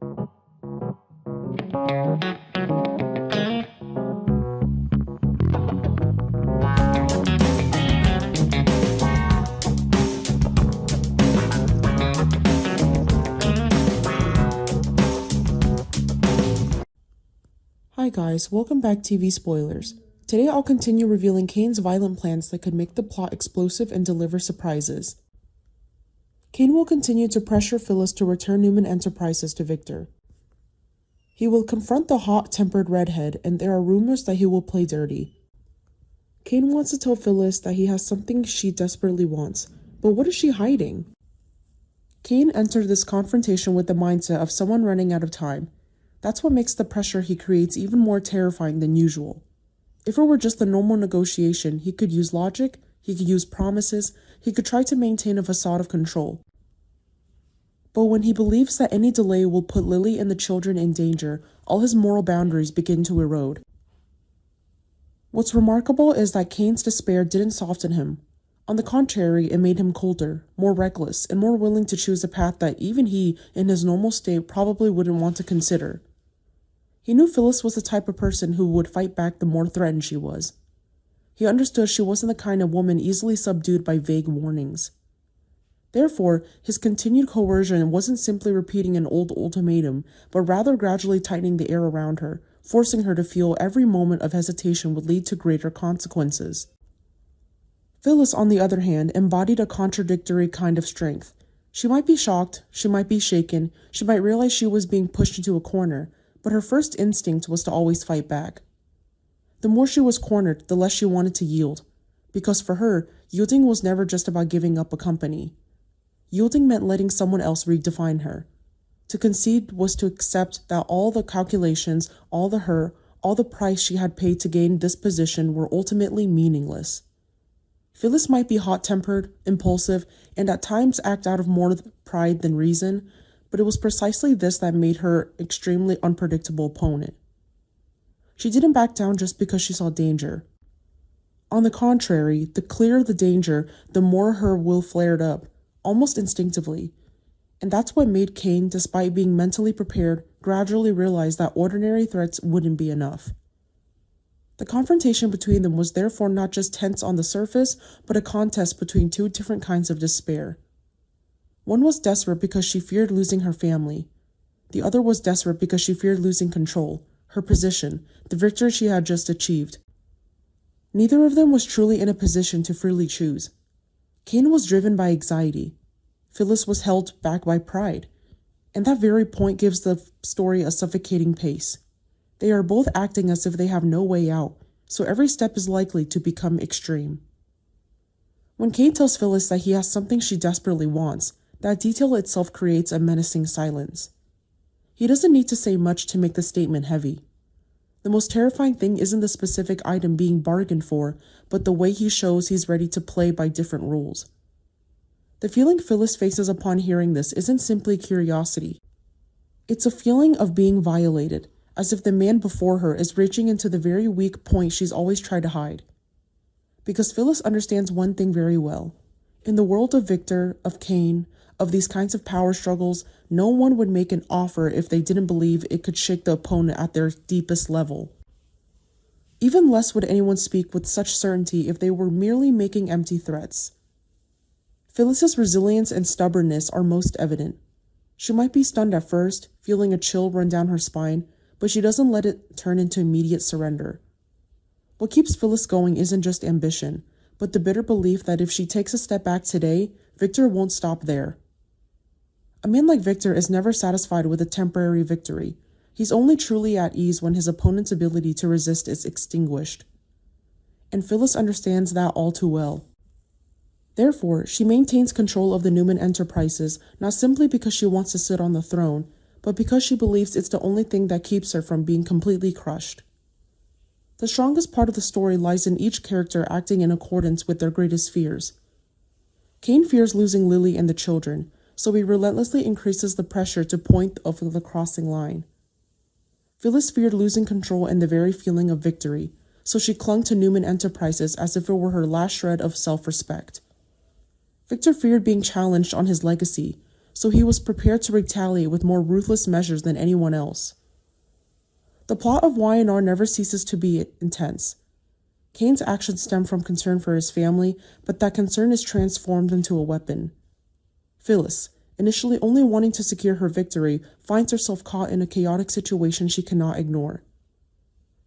Hi guys, welcome back to TV Spoilers. Today I'll continue revealing Kane's violent plans that could make the plot explosive and deliver surprises. Kane will continue to pressure Phyllis to return Newman Enterprises to Victor. He will confront the hot-tempered redhead, and there are rumors that he will play dirty. Kane wants to tell Phyllis that he has something she desperately wants, but what is she hiding? Kane entered this confrontation with the mindset of someone running out of time. That's what makes the pressure he creates even more terrifying than usual. If it were just a normal negotiation, he could use logic, he could use promises, he could try to maintain a facade of control. But when he believes that any delay will put Lily and the children in danger, all his moral boundaries begin to erode. What's remarkable is that Kane's despair didn't soften him. On the contrary, it made him colder, more reckless, and more willing to choose a path that even he, in his normal state, probably wouldn't want to consider. He knew Phyllis was the type of person who would fight back the more threatened she was. He understood she wasn't the kind of woman easily subdued by vague warnings. Therefore, his continued coercion wasn't simply repeating an old ultimatum, but rather gradually tightening the air around her, forcing her to feel every moment of hesitation would lead to greater consequences. Phyllis, on the other hand, embodied a contradictory kind of strength. She might be shocked, she might be shaken, she might realize she was being pushed into a corner, but her first instinct was to always fight back. The more she was cornered, the less she wanted to yield, because for her, yielding was never just about giving up a company. Yielding meant letting someone else redefine her. To concede was to accept that all the calculations, all the price she had paid to gain this position were ultimately meaningless. Phyllis might be hot-tempered, impulsive, and at times act out of more pride than reason, but it was precisely this that made her an extremely unpredictable opponent. She didn't back down just because she saw danger. On the contrary, the clearer the danger, the more her will flared up, almost instinctively. And that's what made Kane, despite being mentally prepared, gradually realize that ordinary threats wouldn't be enough. The confrontation between them was therefore not just tense on the surface, but a contest between two different kinds of despair. One was desperate because she feared losing her family. The other was desperate because she feared losing control, her position, the victory she had just achieved. Neither of them was truly in a position to freely choose. Kane was driven by anxiety. Phyllis was held back by pride. And that very point gives the story a suffocating pace. They are both acting as if they have no way out, so every step is likely to become extreme. When Kane tells Phyllis that he has something she desperately wants, that detail itself creates a menacing silence. He doesn't need to say much to make the statement heavy. The most terrifying thing isn't the specific item being bargained for, but the way he shows he's ready to play by different rules. The feeling Phyllis faces upon hearing this isn't simply curiosity. It's a feeling of being violated, as if the man before her is reaching into the very weak point she's always tried to hide. Because Phyllis understands one thing very well. In the world of Victor, of Kane, of these kinds of power struggles, no one would make an offer if they didn't believe it could shake the opponent at their deepest level. Even less would anyone speak with such certainty if they were merely making empty threats. Phyllis's resilience and stubbornness are most evident. She might be stunned at first, feeling a chill run down her spine, but she doesn't let it turn into immediate surrender. What keeps Phyllis going isn't just ambition, but the bitter belief that if she takes a step back today, Victor won't stop there. A man like Victor is never satisfied with a temporary victory. He's only truly at ease when his opponent's ability to resist is extinguished. And Phyllis understands that all too well. Therefore, she maintains control of the Newman Enterprises, not simply because she wants to sit on the throne, but because she believes it's the only thing that keeps her from being completely crushed. The strongest part of the story lies in each character acting in accordance with their greatest fears. Kane fears losing Lily and the children, so he relentlessly increases the pressure to point of the crossing line. Phyllis feared losing control and the very feeling of victory, so she clung to Newman Enterprises as if it were her last shred of self-respect. Victor feared being challenged on his legacy, so he was prepared to retaliate with more ruthless measures than anyone else. The plot of Y&R never ceases to be intense. Kane's actions stem from concern for his family, but that concern is transformed into a weapon. Phyllis, initially only wanting to secure her victory, finds herself caught in a chaotic situation she cannot ignore.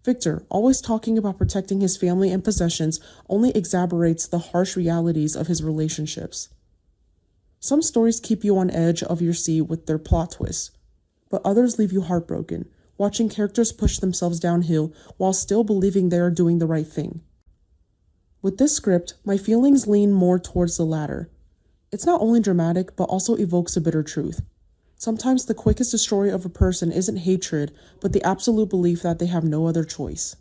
Victor, always talking about protecting his family and possessions, only exacerbates the harsh realities of his relationships. Some stories keep you on edge of your seat with their plot twists, but others leave you heartbroken, watching characters push themselves downhill while still believing they are doing the right thing. With this script, my feelings lean more towards the latter. It's not only dramatic, but also evokes a bitter truth. Sometimes the quickest destroyer of a person isn't hatred, but the absolute belief that they have no other choice.